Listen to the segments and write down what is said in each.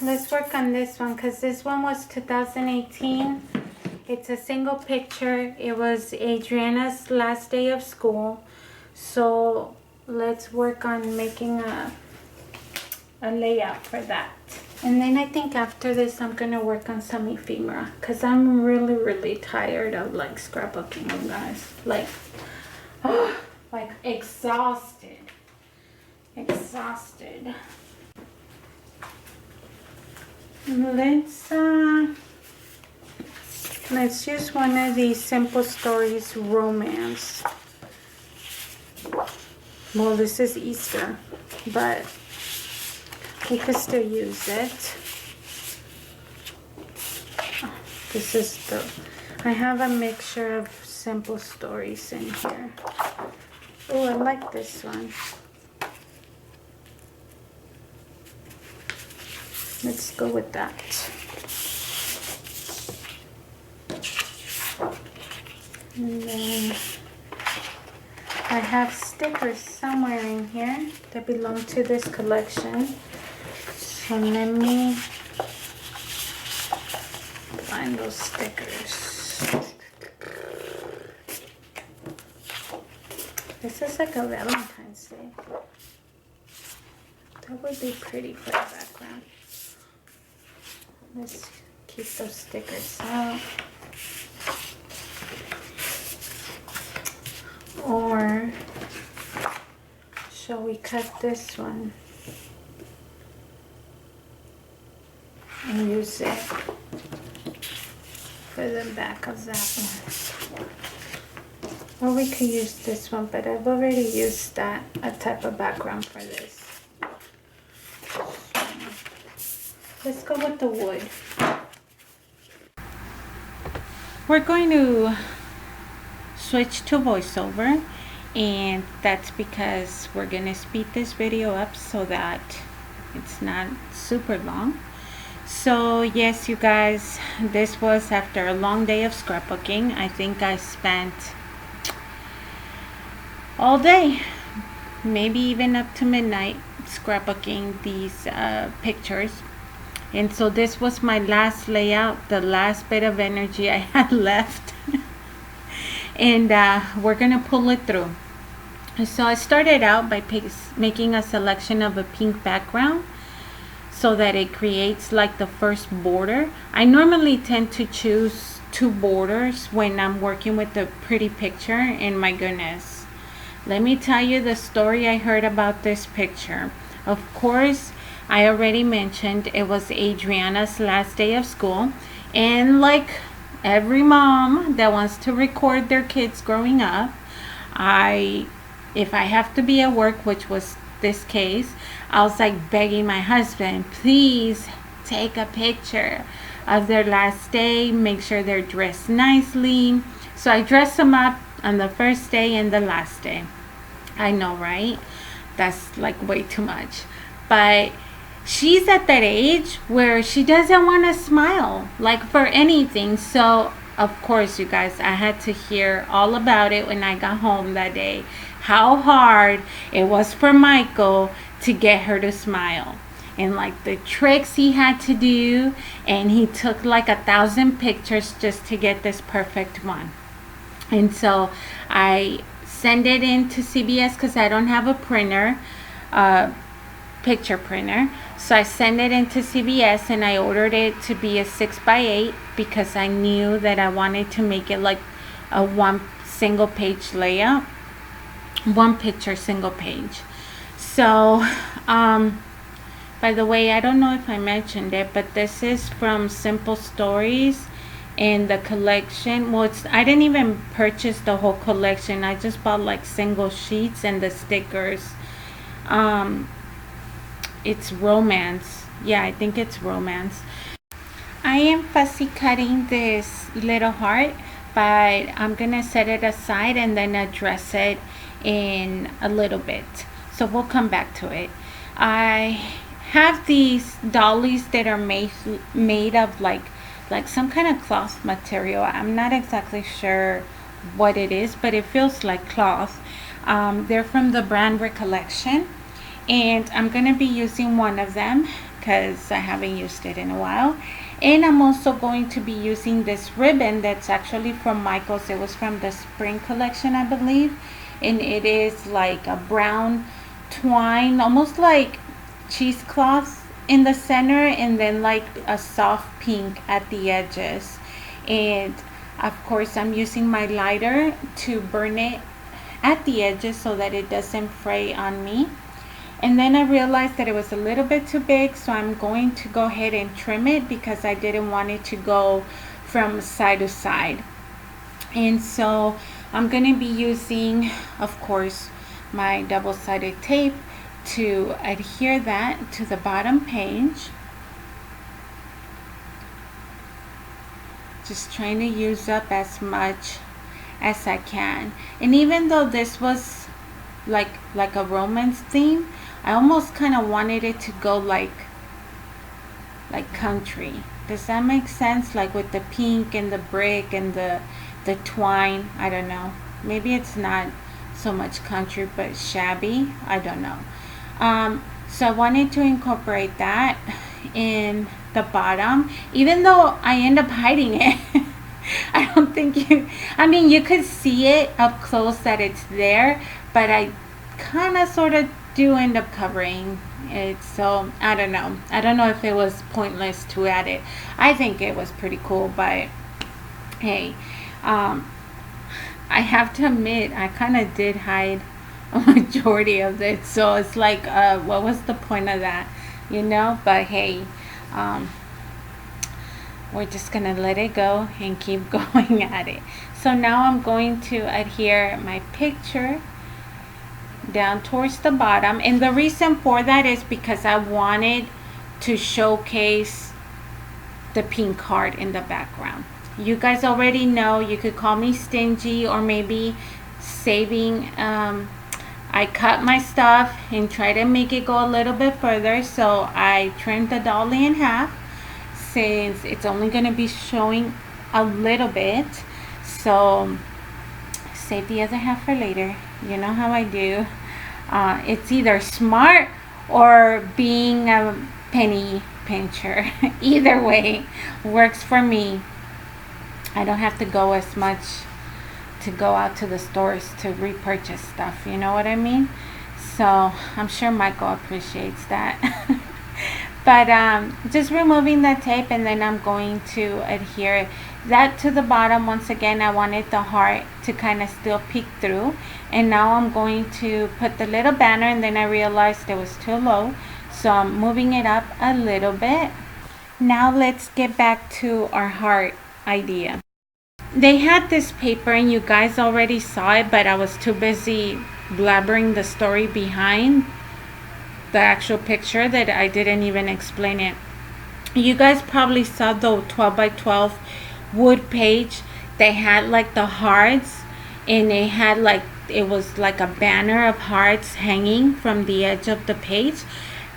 let's work on this one because this one was 2018. It's a single picture. It was Adriana's last day of school. So let's work on making a layout for that. And then I think after this I'm gonna work on some ephemera because I'm really tired of like scrapbooking, you guys. Like, oh, like exhausted. Let's use one of these Simple Stories romance. Well, this is Easter, but we could still use it. This is I have a mixture of Simple Stories in here. Oh, I like this one. Let's go with that. And then I have stickers somewhere in here that belong to this collection. So let me find those stickers. This is like a Valentine's Day. That would be pretty for the background. Let's keep those stickers out. Or shall we cut this one and use it for the back of that one? Or we could use this one, but I've already used a type of background for this. Let's go with the wood. We're going to switch to voiceover, and that's because we're going to speed this video up so that it's not super long. So yes, you guys, this was after a long day of scrapbooking. I think I spent all day, maybe even up to midnight, scrapbooking these pictures. And so this was my last layout, the last bit of energy I had left. And we're gonna pull it through. So I started out by making a selection of a pink background so that it creates like the first border. I normally tend to choose 2 borders when I'm working with a pretty picture, and my goodness, let me tell you the story I heard about this picture. Of course, I already mentioned it was Adriana's last day of school, and like every mom that wants to record their kids growing up, if I have to be at work, which was this case, I was like begging my husband, please take a picture of their last day, make sure they're dressed nicely. So I dressed them up on the first day and the last day. I know, right? That's like way too much. But she's at that age where she doesn't want to smile like for anything. So of course, you guys, I had to hear all about it when I got home that day, how hard it was for Michael to get her to smile, and like the tricks he had to do, and he took like 1,000 pictures just to get this perfect one. And so I send it in to CBS because I don't have a printer, picture printer. So I sent it into CBS, and I ordered it to be a 6x8 because I knew that I wanted to make it like a 1 single page layout, 1 picture single page. So by the way, I don't know if I mentioned it, but this is from Simple Stories in the collection. Well, I didn't even purchase the whole collection. I just bought like single sheets and the stickers. It's romance. Yeah, I think it's romance. I am fussy cutting this little heart, but I'm gonna set it aside and then address it in a little bit. So we'll come back to it. I have these dollies that are made of like some kind of cloth material. I'm not exactly sure what it is, but it feels like cloth. They're from the brand Recollection, and I'm going to be using one of them because I haven't used it in a while. And I'm also going to be using this ribbon that's actually from Michael's. It was from the spring collection, I believe. And it is like a brown twine, almost like cheesecloth in the center, and then like a soft pink at the edges. And of course I'm using my lighter to burn it at the edges so that it doesn't fray on me. And then I realized that it was a little bit too big, so I'm going to go ahead and trim it because I didn't want it to go from side to side. And so I'm going to be using, of course, my double-sided tape to adhere that to the bottom page. Just trying to use up as much as I can. And even though this was like a romance theme, I almost kind of wanted it to go like country. Does that make sense? Like with the pink and the brick and the twine. I don't know. Maybe it's not so much country, but shabby. I don't know. So I wanted to incorporate that in the bottom, even though I end up hiding it. I don't think I mean, you could see it up close that it's there, but I kind of sort of do end up covering it. So I don't know if it was pointless to add it. I think it was pretty cool, but hey, I have to admit I kind of did hide a majority of it, so it's like what was the point of that, but hey, we're just gonna let it go and keep going at it. So now I'm going to adhere my picture down towards the bottom, and the reason for that is because I wanted to showcase the pink heart in the background. You guys already know, you could call me stingy or maybe saving. I cut my stuff and try to make it go a little bit further, so I trimmed the dolly in half since it's only going to be showing a little bit. So save the other half for later. You know how I do. It's either smart or being a penny pincher. Either way works for me. I don't have to go as much to go out to the stores to repurchase stuff, you know what I mean? So I'm sure Michael appreciates that. But just removing that tape, and then I'm going to adhere that to the bottom. Once again, I wanted the heart to kind of still peek through, and now I'm going to put the little banner, and then I realized it was too low, so I'm moving it up a little bit. Now let's get back to our heart idea. They had this paper, and you guys already saw it, but I was too busy blabbering the story behind the actual picture that I didn't even explain it. You guys probably saw the 12 by 12 wood page. They had like the hearts, and they had like, it was like a banner of hearts hanging from the edge of the page.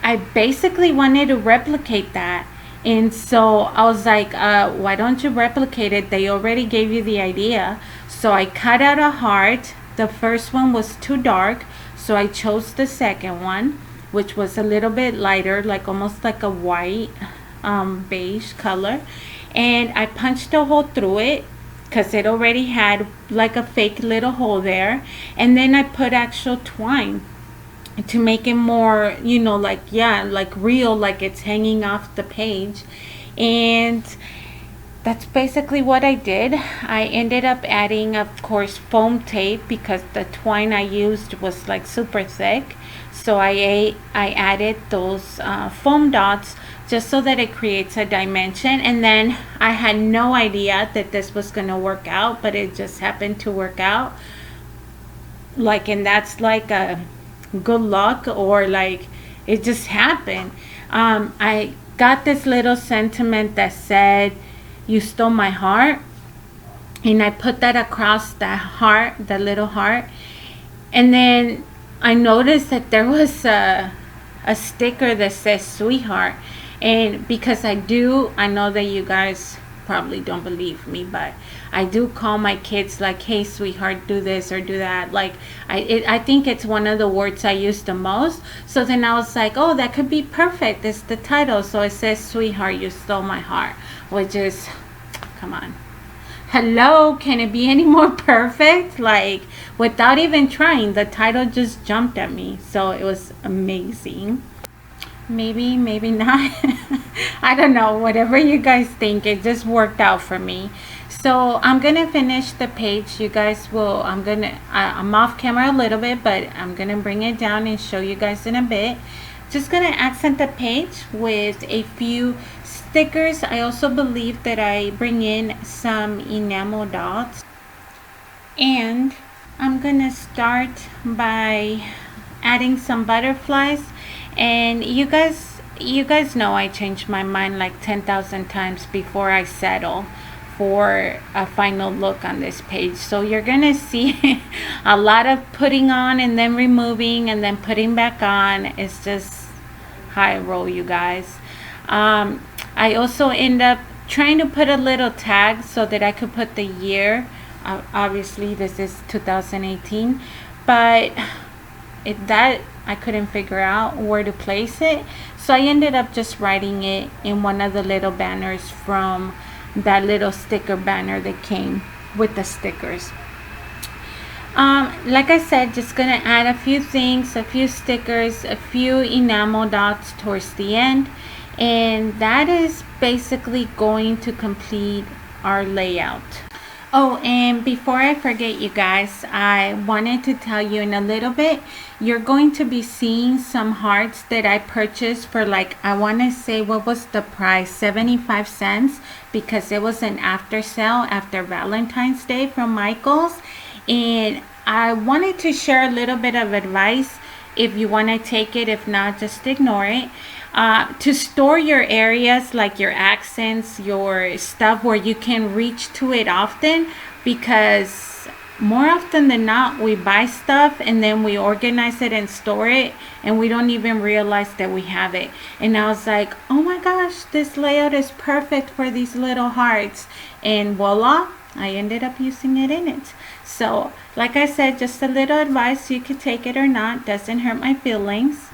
I basically wanted to replicate that, and so I was like, why don't you replicate it? They already gave you the idea. So I cut out a heart. The first one was too dark, so I chose the second one, which was a little bit lighter, like almost like a white beige color, and I punched a hole through it because it already had like a fake little hole there, and then I put actual twine to make it more, like, yeah, like real, like it's hanging off the page. And that's basically what I did. I ended up adding, of course, foam tape because the twine I used was like super thick. So I added those foam dots just so that it creates a dimension. And then I had no idea that this was going to work out, but it just happened to work out. Like, and that's like a good luck, or like it just happened. I got this little sentiment that said, "You stole my heart," and I put that across the heart, the little heart. And then I noticed that there was a sticker that says "sweetheart," and because I know that you guys probably don't believe me, but I do call my kids like, hey sweetheart, do this or do that. Like I think it's one of the words I use the most. So then I was like, oh, that could be perfect, it's the title. So it says sweetheart, you stole my heart, which is, come on, hello, can it be any more perfect? Like, without even trying, the title just jumped at me. So it was amazing. Maybe, maybe not. I don't know, whatever you guys think, it just worked out for me. So I'm gonna finish the page. You guys will, I'm off camera a little bit, but I'm gonna bring it down and show you guys in a bit. Just gonna accent the page with a few stickers. I also believe that I bring in some enamel dots, and I'm gonna start by adding some butterflies. And you guys know I change my mind like 10,000 times before I settle for a final look on this page. So you're gonna see a lot of putting on and then removing and then putting back on. It's just how I roll, you guys. I also end up trying to put a little tag so that I could put the year. Obviously this is 2018, but that I couldn't figure out where to place it, so I ended up just writing it in one of the little banners from that little sticker banner that came with the stickers. Like I said, just gonna add a few things, a few stickers, a few enamel dots towards the end, and that is basically going to complete our layout. Oh, and before I forget, you guys, I wanted to tell you in a little bit, you're going to be seeing some hearts that I purchased for, like, I want to say, what was the price? 75 cents, because it was an after sale after Valentine's Day from Michael's. And I wanted to share a little bit of advice if you want to take it. If not, just ignore it. To store your areas, like your accents, your stuff where you can reach to it often, because more often than not we buy stuff and then we organize it and store it and we don't even realize that we have it. And I was like, oh my gosh, this layout is perfect for these little hearts, and voila, I ended up using it in it. So like I said, just a little advice, you could take it or not, doesn't hurt my feelings.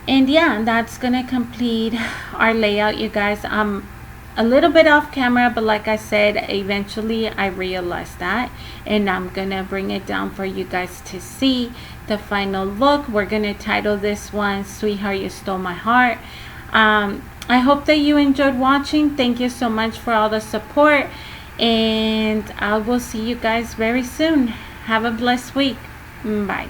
And yeah, that's gonna complete our layout, you guys. I'm a little bit off camera, but like I said, eventually I realized that, and I'm gonna bring it down for you guys to see the final look. We're gonna title this one Sweetheart, You Stole My Heart. I hope that you enjoyed watching. Thank you so much for all the support, and I will see you guys very soon. Have a blessed week. Bye.